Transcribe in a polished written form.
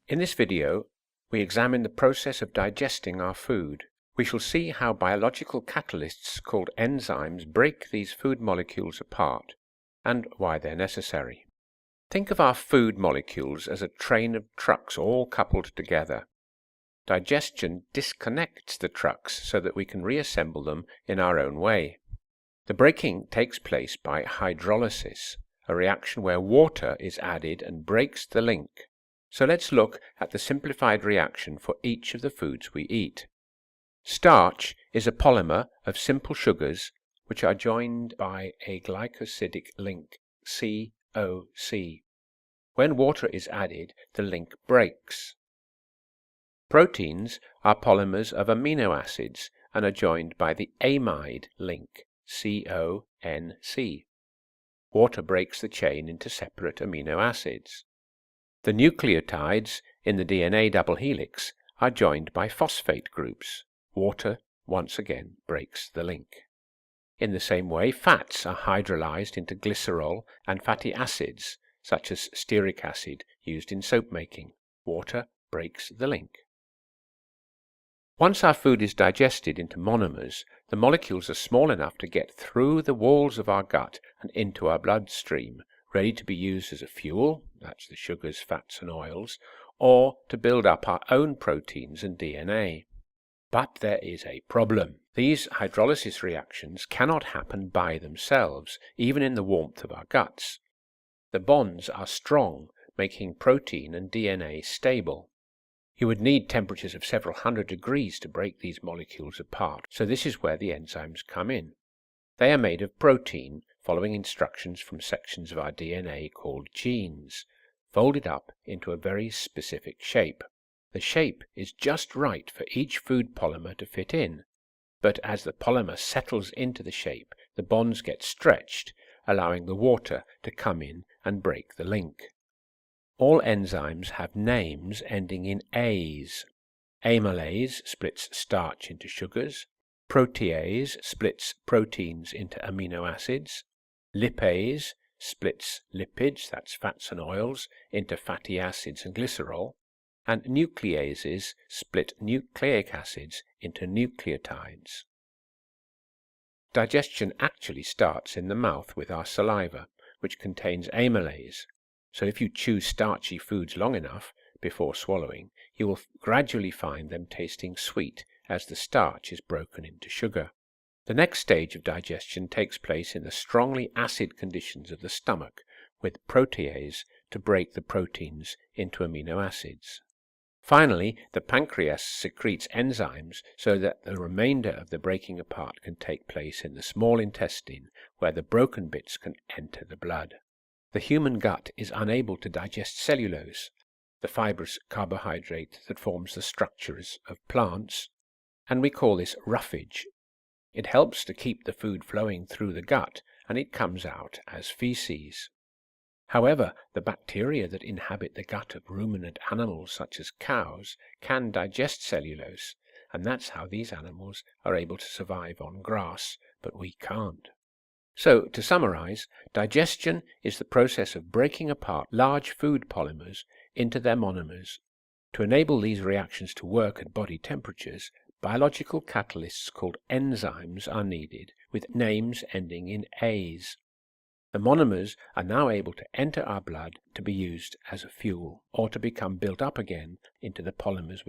In this video, we examine the process of digesting our food. We shall see how biological catalysts called enzymes break these food molecules apart and why they're necessary. Think of our food molecules as a train of trucks all coupled together. Digestion disconnects the trucks so that we can reassemble them in our own way. The breaking takes place by hydrolysis, a reaction where water is added and breaks the link. So let's look at the simplified reaction for each of the foods we eat. Starch is a polymer of simple sugars which are joined by a glycosidic link, COC. When water is added, the link breaks. Proteins are polymers of amino acids and are joined by the amide link, CONC. Water breaks the chain into separate amino acids. The nucleotides in the DNA double helix are joined by phosphate groups. Water once again breaks the link. In the same way, fats are hydrolyzed into glycerol and fatty acids, such as stearic acid used in soap making. Water breaks the link. Once our food is digested into monomers, the molecules are small enough to get through the walls of our gut and into our bloodstream, ready to be used as a fuel, that's the sugars, fats and oils, or to build up our own proteins and DNA. But there is a problem. These hydrolysis reactions cannot happen by themselves, even in the warmth of our guts. The bonds are strong, making protein and DNA stable. You would need temperatures of several hundred degrees to break these molecules apart, so this is where the enzymes come in. They are made of protein, following instructions from sections of our DNA called genes, folded up into a very specific shape. The shape is just right for each food polymer to fit in, but as the polymer settles into the shape, the bonds get stretched, allowing the water to come in and break the link. All enzymes have names ending in ase. Amylase splits starch into sugars. Protease splits proteins into amino acids. Lipase splits lipids, that's fats and oils, into fatty acids and glycerol. And nucleases split nucleic acids into nucleotides. Digestion actually starts in the mouth with our saliva, which contains amylase. So if you chew starchy foods long enough before swallowing, you will gradually find them tasting sweet as the starch is broken into sugar. The next stage of digestion takes place in the strongly acid conditions of the stomach, with protease to break the proteins into amino acids. Finally, the pancreas secretes enzymes so that the remainder of the breaking apart can take place in the small intestine, where the broken bits can enter the blood. The human gut is unable to digest cellulose, the fibrous carbohydrate that forms the structures of plants, and we call this roughage. It helps to keep the food flowing through the gut, and it comes out as feces. However, the bacteria that inhabit the gut of ruminant animals such as cows can digest cellulose, and that's how these animals are able to survive on grass, but we can't. So, to summarize, digestion is the process of breaking apart large food polymers into their monomers. To enable these reactions to work at body temperatures, biological catalysts called enzymes are needed, with names ending in ase. The monomers are now able to enter our blood to be used as a fuel, or to become built up again into the polymers we